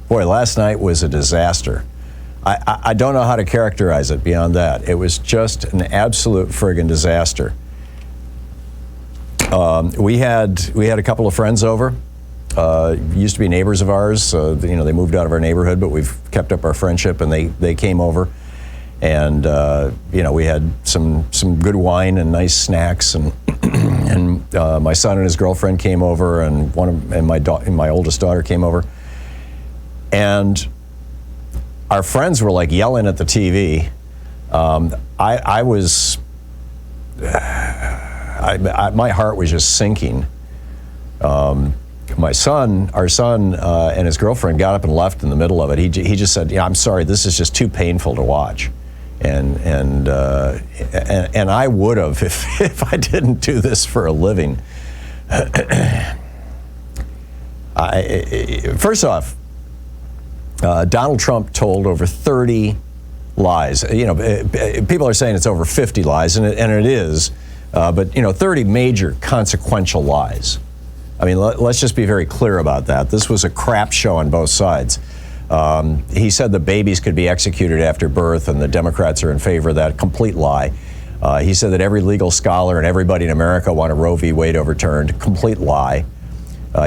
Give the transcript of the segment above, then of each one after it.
Boy, last night was a disaster. I don't know how to characterize it beyond that. It was just an absolute friggin' disaster. We had a couple of friends over. Used to be neighbors of ours. They moved out of our neighborhood, but we've kept up our friendship, and they came over. And we had some good wine and nice snacks, and my son and his girlfriend came over, and my oldest daughter came over, and our friends were like yelling at the TV. My heart was just sinking. Our son and his girlfriend got up and left in the middle of it. He just said, "Yeah, I'm sorry, this is just too painful to watch." And I would have if I didn't do this for a living. First off, Donald Trump told over 30 lies. People are saying it's over 50 lies, and it is, but 30 major consequential lies. I mean, let's just be very clear about that. This was a crap show on both sides. He said the babies could be executed after birth, and the Democrats are in favor of that. Complete lie. He said that every legal scholar and everybody in America want a Roe v. Wade overturned. Complete lie.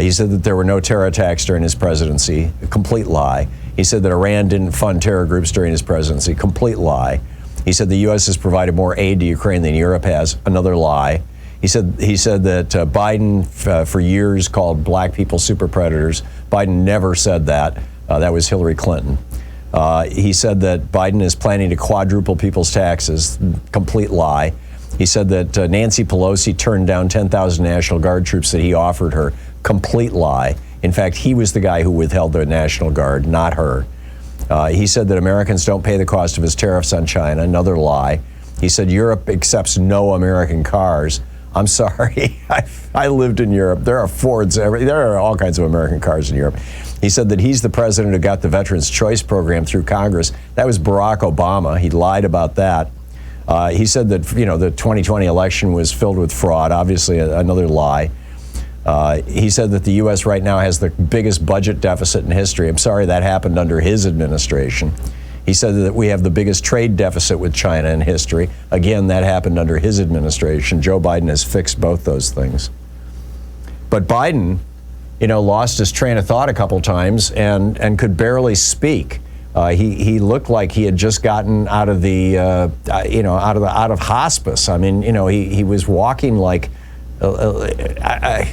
He said that there were no terror attacks during his presidency. A complete lie. He said that Iran didn't fund terror groups during his presidency. Complete lie. He said the U.S. has provided more aid to Ukraine than Europe has. Another lie. He said that Biden for years called black people super predators. Biden never said that. That was Hillary Clinton. He said that Biden is planning to quadruple people's taxes. Complete lie. He said that Nancy Pelosi turned down 10,000 National Guard troops that he offered her. Complete lie. In fact, he was the guy who withheld the National Guard, not her. He said that Americans don't pay the cost of his tariffs on China. Another lie. He said Europe accepts no American cars. I'm sorry. I lived in Europe. There are Fords. There are all kinds of American cars in Europe. He said that he's the president who got the Veterans Choice Program through Congress. That was Barack Obama. He lied about that. He said that the 2020 election was filled with fraud. Obviously, another lie. He said that the U.S. right now has the biggest budget deficit in history. I'm sorry, that happened under his administration. He said that we have the biggest trade deficit with China in history. Again, that happened under his administration. Joe Biden has fixed both those things. But Biden, lost his train of thought a couple times and could barely speak. He looked like he had just gotten out of the out of hospice. I mean, he was walking like I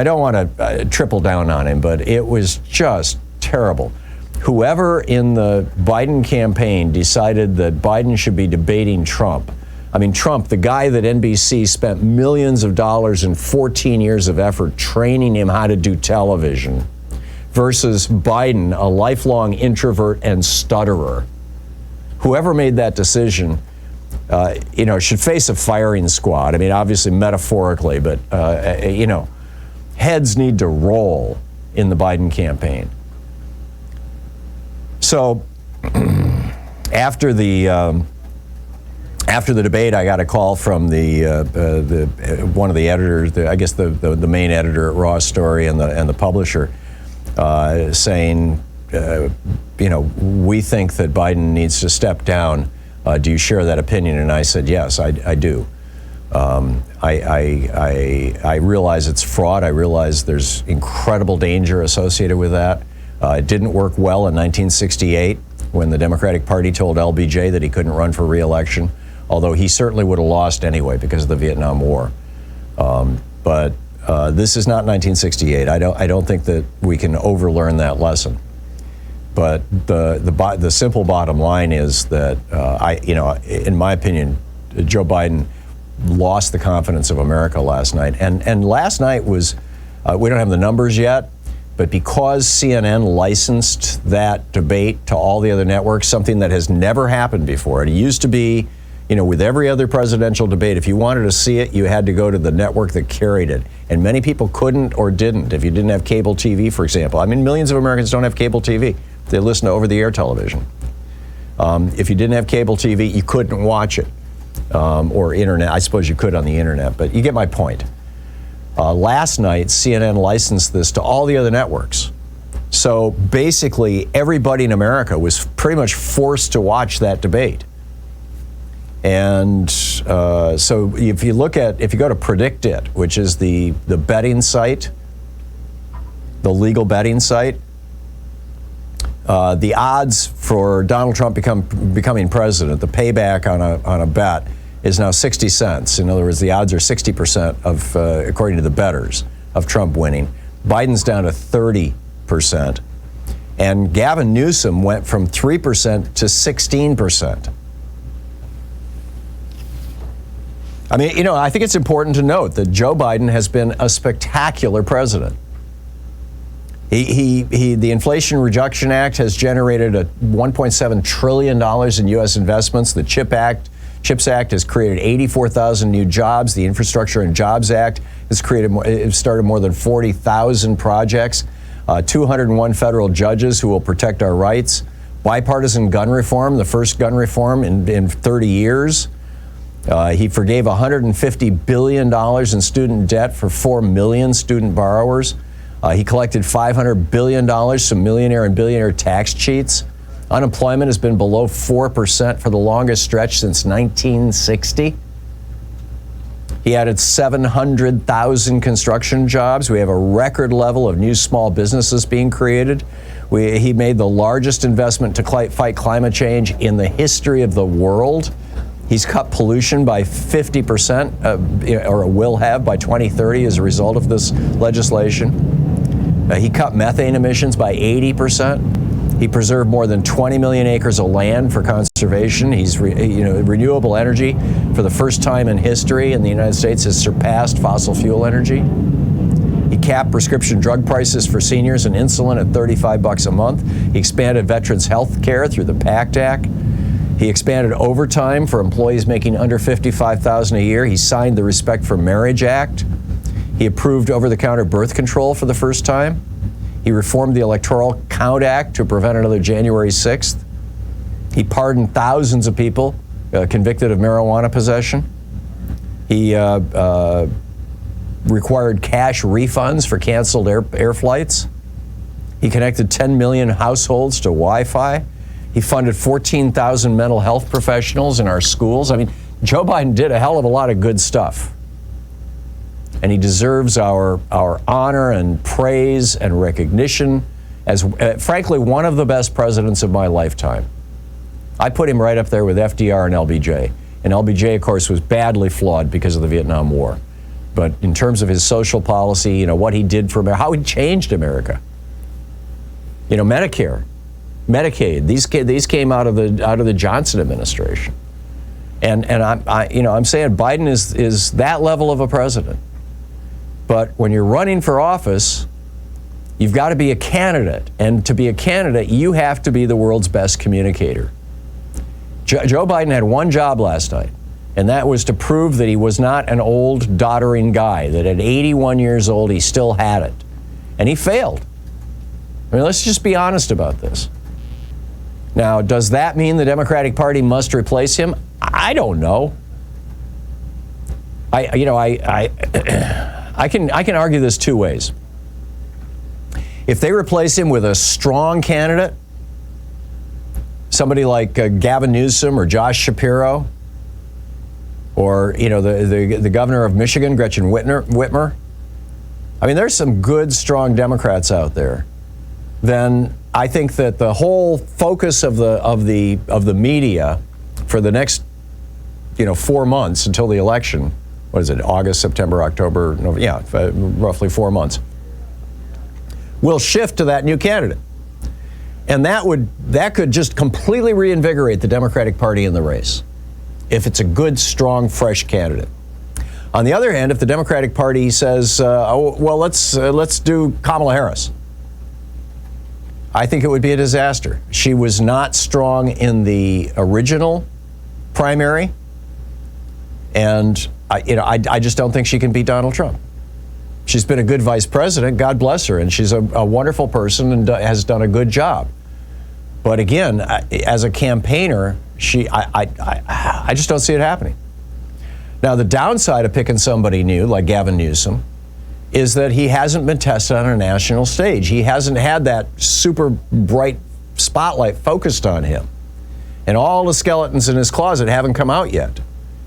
don't want to triple down on him, but it was just terrible. Whoever in the Biden campaign decided that Biden should be debating Trump. I mean, Trump, the guy that NBC spent millions of dollars and 14 years of effort training him how to do television, versus Biden, a lifelong introvert and stutterer. Whoever made that decision, should face a firing squad. I mean, obviously metaphorically, but, heads need to roll in the Biden campaign. So after the debate, I got a call from one of the editors, I guess the main editor at Raw Story and the publisher, saying, we think that Biden needs to step down. Do you share that opinion? And I said, yes, I do. I realize it's fraud. I realize there's incredible danger associated with that. It didn't work well in 1968 when the Democratic Party told LBJ that he couldn't run for re-election, although he certainly would have lost anyway because of the Vietnam War. But this is not 1968. I don't think that we can overlearn that lesson. But the simple bottom line is that in my opinion, Joe Biden lost the confidence of America last night. And last night was, we don't have the numbers yet, but because CNN licensed that debate to all the other networks, something that has never happened before. It used to be, with every other presidential debate, if you wanted to see it, you had to go to the network that carried it. And many people couldn't or didn't if you didn't have cable TV, for example. I mean, millions of Americans don't have cable TV. They listen to over-the-air television. If you didn't have cable TV, you couldn't watch it. Or internet. I suppose you could on the internet, but you get my point. Last night, CNN licensed this to all the other networks. So basically, everybody in America was pretty much forced to watch that debate. And so if you go to PredictIt, which is the betting site, the legal betting site, the odds for Donald Trump becoming president, the payback on a bet, is now 60 cents. In other words, the odds are 60% of, according to the bettors, of Trump winning. Biden's down to 30%. And Gavin Newsom went from 3% to 16%. I mean, I think it's important to note that Joe Biden has been a spectacular president. The Inflation Reduction Act has generated a $1.7 trillion in U.S. investments. The CHIPS Act has created 84,000 new jobs. The Infrastructure and Jobs Act has started more than 40,000 projects. 201 federal judges who will protect our rights. Bipartisan gun reform, the first gun reform in 30 years. He forgave $150 billion in student debt for 4 million student borrowers. He collected $500 billion from millionaire and billionaire tax cheats. Unemployment has been below 4% for the longest stretch since 1960. He added 700,000 construction jobs. We have a record level of new small businesses being created. He made the largest investment to fight climate change in the history of the world. He's cut pollution by 50%, or will have by 2030 as a result of this legislation. He cut methane emissions by 80%. He preserved more than 20 million acres of land for conservation. He's, renewable energy for the first time in history in the United States has surpassed fossil fuel energy. He capped prescription drug prices for seniors and insulin at $35 a month. He expanded veterans' health care through the PACT Act. He expanded overtime for employees making under $55,000 a year. He signed the Respect for Marriage Act. He approved over-the-counter birth control for the first time. He reformed the Electoral Count Act to prevent another January 6th. He pardoned thousands of people convicted of marijuana possession. He required cash refunds for canceled air flights. He connected 10 million households to Wi-Fi. He funded 14,000 mental health professionals in our schools. I mean, Joe Biden did a hell of a lot of good stuff. And he deserves our honor and praise and recognition as, frankly, one of the best presidents of my lifetime. I put him right up there with FDR and LBJ. And LBJ, of course, was badly flawed because of the Vietnam War. But in terms of his social policy, what he did for America, how he changed America. Medicare, Medicaid, these came out of the Johnson administration. And I'm saying Biden is that level of a president. But when you're running for office, you've got to be a candidate. And to be a candidate, you have to be the world's best communicator. Joe Biden had one job last night, and that was to prove that he was not an old, doddering guy, that at 81 years old, he still had it. And he failed. I mean, let's just be honest about this. Now, does that mean the Democratic Party must replace him? I don't know. I can argue this two ways. If they replace him with a strong candidate, somebody like Gavin Newsom or Josh Shapiro, or the governor of Michigan, Gretchen Whitmer. I mean, there's some good, strong Democrats out there. Then I think that the whole focus of the media for the next 4 months until the election. What is it, August, September, October, November, roughly 4 months, will shift to that new candidate. And that could just completely reinvigorate the Democratic Party in the race if it's a good, strong, fresh candidate. On the other hand, if the Democratic Party says, let's do Kamala Harris, I think it would be a disaster. She was not strong in the original primary, and I just don't think she can beat Donald Trump. She's been a good vice president, God bless her, and she's a wonderful person and has done a good job. But again, as a campaigner, I just don't see it happening. Now, the downside of picking somebody new like Gavin Newsom is that he hasn't been tested on a national stage. He hasn't had that super bright spotlight focused on him. And all the skeletons in his closet haven't come out yet.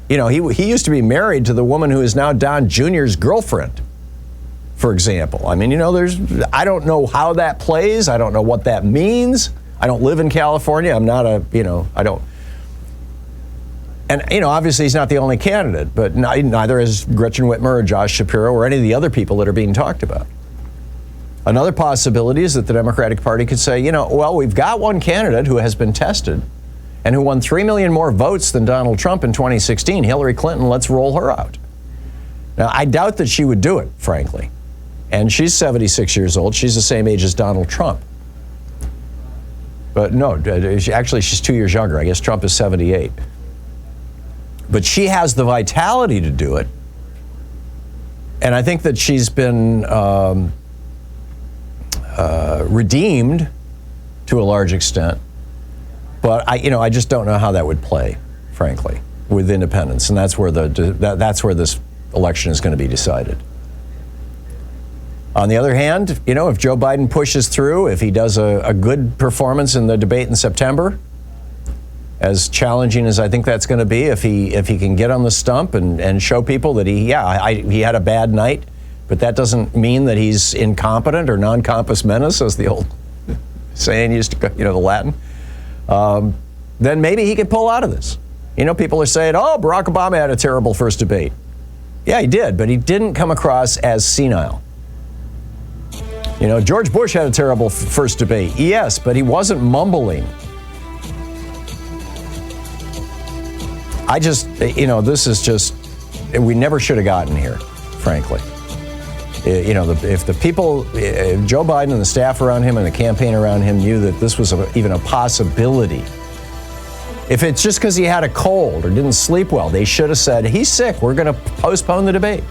You know, he used to be married to the woman who is now Don Jr.'s girlfriend, for example. I mean, you know, I don't know how that plays. I don't know what that means. I don't live in California. I'm not I don't. And, you know, obviously he's not the only candidate, but neither is Gretchen Whitmer or Josh Shapiro or any of the other people that are being talked about. Another possibility is that the Democratic Party could say, you know, well, we've got one candidate who has been tested and who won 3 million more votes than Donald Trump in 2016, Hillary Clinton. Let's roll her out. Now, I doubt that she would do it, frankly. And she's 76 years old. She's the same age as Donald Trump. But no, actually, she's 2 years younger. I guess Trump is 78. But she has the vitality to do it. And I think that she's been redeemed to a large extent. But I just don't know how that would play, frankly, with independents. And that's where this election is going to be decided. On the other hand, you know, if Joe Biden pushes through, if he does a good performance in the debate in September, as challenging as I think that's going to be, if he can get on the stump and show people that he had a bad night, but that doesn't mean that he's incompetent or non compos mentis, as the old saying used to go, you know, the Latin, then maybe he can pull out of this. You know, people are saying, oh, Barack Obama had a terrible first debate. Yeah, he did, but he didn't come across as senile. You know, George Bush had a terrible first debate. Yes, but he wasn't mumbling. This is just, we never should have gotten here, frankly. You know, if Joe Biden and the staff around him and the campaign around him knew that this was even a possibility, if it's just because he had a cold or didn't sleep well, they should have said, he's sick, we're going to postpone the debate.